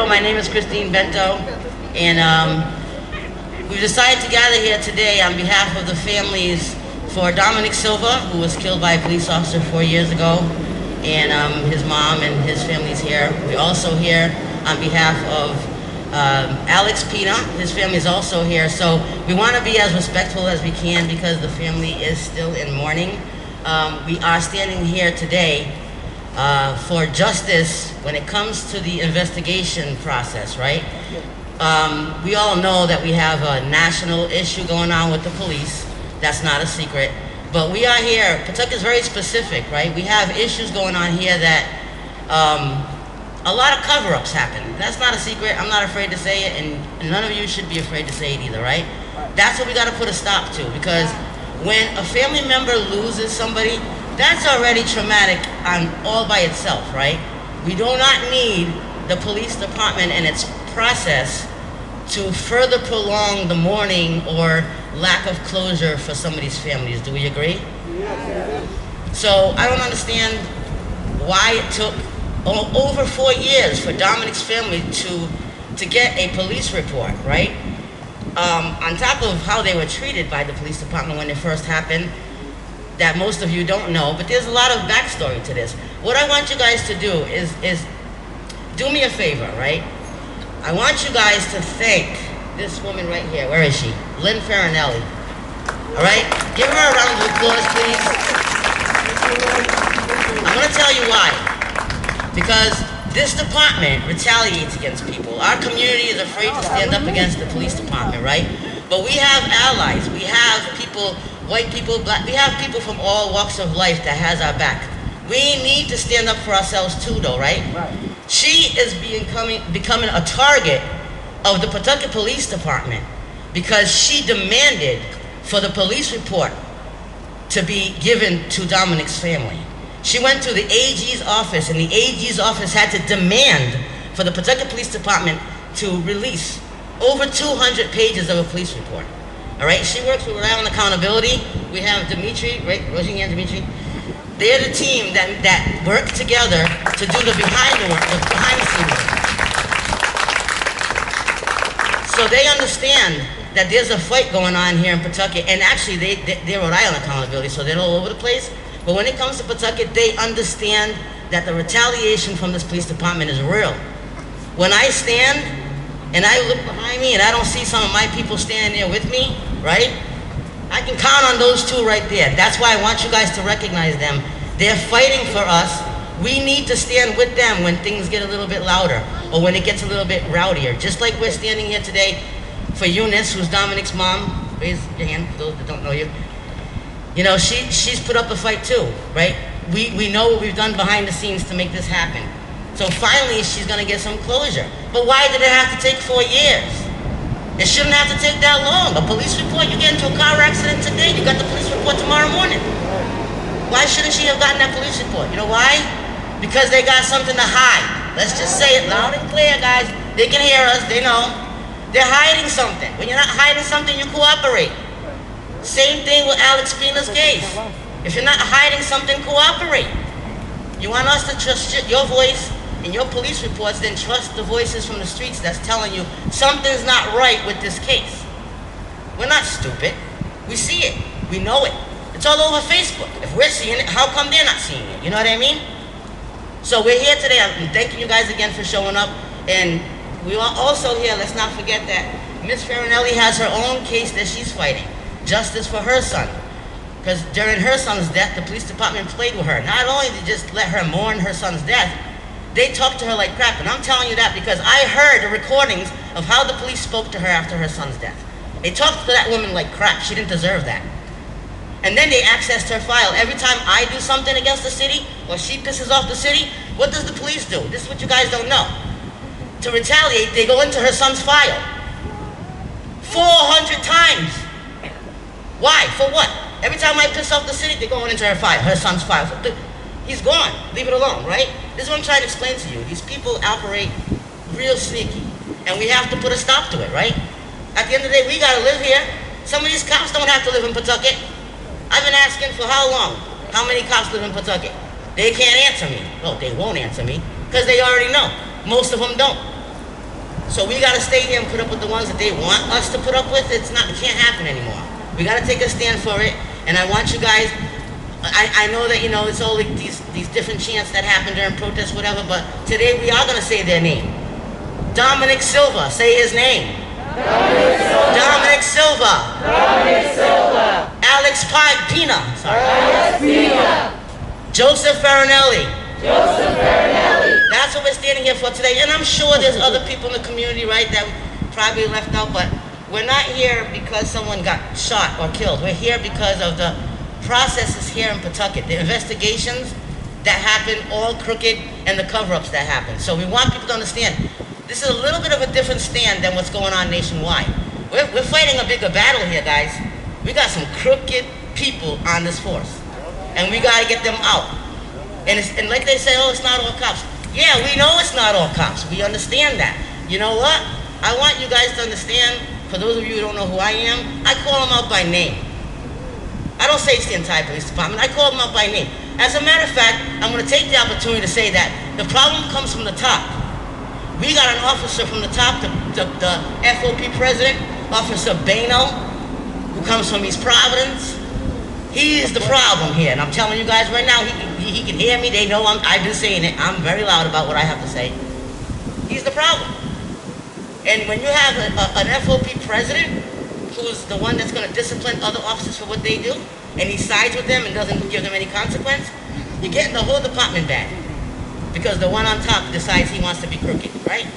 Borough. My name is Christine Bento, and we've decided to gather here today on behalf of the families for Dominic Silva, who was killed by a police officer 4 years ago, and his mom and his family's here. We're also here on behalf of Alex Pina. His family is also here, so we want to be as respectful as we can because the family is still in mourning. We are standing here today for justice when it comes to the investigation process, right? We all know that we have a national issue going on with the police. That's not a secret. But we are here, Pawtucket is very specific, right? We have issues going on here that a lot of cover-ups happen. That's not a secret. I'm not afraid to say it, and none of you should be afraid to say it either, right? That's what we got to put a stop to, because when a family member loses somebody, that's already traumatic all by itself, right? We do not need the police department and its process to further prolong the mourning or lack of closure for some of these families. Do we agree? Yes. So I don't understand why it took over 4 years for Dominic's family to get a police report, right? On top of how they were treated by the police department when it first happened, that most of you don't know, but there's a lot of backstory to this. What I want you guys to do is do me a favor, right? I want you guys to thank this woman right here. Where is she? Lynn Farinelli. All right? Give her a round of applause, please. I'm going to tell you why. Because this department retaliates against people. Our community is afraid to stand up against the police department, right? But we have allies. We have people, white people, black, we have people from all walks of life that has our back. We need to stand up for ourselves too, though, right? She is becoming a target of the Pawtucket Police Department because she demanded for the police report to be given to Dominic's family. She went to the AG's office, and the AG's office had to demand for the Pawtucket Police Department to release over 200 pages of a police report. All right, she works with Rhode Island Accountability. We have Dimitri, right? Raise your hand, Dimitri. They're the team that work together to do the behind the scenes work. So they understand that there's a fight going on here in Pawtucket, and actually they're Rhode Island Accountability, so they're all over the place. But when it comes to Pawtucket, they understand that the retaliation from this police department is real. When I stand and I look behind me and I don't see some of my people standing there with me, right? I can count on those two right there. That's why I want you guys to recognize them. They're fighting for us. We need to stand with them when things get a little bit louder or when it gets a little bit rowdier. Just like we're standing here today for Eunice, who's Dominic's mom. Raise your hand for those that don't know you. You know, she's put up a fight too, right? We know what we've done behind the scenes to make this happen. So finally, she's gonna get some closure. But why did it have to take 4 years? It shouldn't have to take that long. A police report, you get into a car accident today, you got the police report tomorrow morning. Why shouldn't she have gotten that police report? You know why? Because they got something to hide. Let's just say it loud and clear, guys. They can hear us, they know. They're hiding something. When you're not hiding something, you cooperate. Same thing with Alex Pina's case. If you're not hiding something, cooperate. You want us to trust your voice in your police reports, then trust the voices from the streets that's telling you something's not right with this case. We're not stupid. We see it. We know it. It's all over Facebook. If we're seeing it, how come they're not seeing it? You know what I mean? So we're here today. I'm thanking you guys again for showing up. And we are also here, let's not forget that Ms. Farinelli has her own case that she's fighting. Justice for her son. Because during her son's death, the police department played with her. Not only did they just let her mourn her son's death, they talked to her like crap. And I'm telling you that because I heard the recordings of how the police spoke to her after her son's death. They talked to that woman like crap. She didn't deserve that. And then they accessed her file. Every time I do something against the city, or she pisses off the city, what does the police do? This is what you guys don't know. To retaliate, they go into her son's file. 400 times. Why? For what? Every time I piss off the city, they're going into her file, her son's file. He's gone. Leave it alone, right? This is what I'm trying to explain to you. These people operate real sneaky, and we have to put a stop to it, right? At the end of the day, we gotta live here. Some of these cops don't have to live in Pawtucket. I've been asking for how long? How many cops live in Pawtucket? They can't answer me. Well, they won't answer me, because they already know. Most of them don't. So we gotta stay here and put up with the ones that they want us to put up with. It can't happen anymore. We gotta take a stand for it, and I want you guys, I know that, it's all like these different chants that happen during protests, whatever, but today we are gonna say their name. Dominic Silva, say his name. Dominic Silva. Dominic Silva. Alex Pina. Sorry. Alex Pina. Joseph Farinelli. Joseph Farinelli. That's what we're standing here for today. And I'm sure there's other people in the community, right, that probably left out, but we're not here because someone got shot or killed. We're here because of the processes here in Pawtucket, the investigations that happen, all crooked, and the cover-ups that happen. So we want people to understand, this is a little bit of a different stand than what's going on nationwide. We're fighting a bigger battle here, guys. We got some crooked people on this force, and we gotta get them out. And like they say, oh, it's not all cops. Yeah, we know it's not all cops. We understand that. You know what? I want you guys to understand, for those of you who don't know who I am, I call them out by name. I don't say it's the entire police department. I call them out by name. As a matter of fact, I'm going to take the opportunity to say that the problem comes from the top. We got an officer from the top, the FOP president, Officer Bano, who comes from East Providence. He is the problem here, and I'm telling you guys right now, he can hear me. They know I've been saying it. I'm very loud about what I have to say. He's the problem. And when you have an FOP president who's the one that's going to discipline other officers for what they do, and he sides with them and doesn't give them any consequence, you're getting the whole department bad. Because the one on top decides he wants to be crooked, right?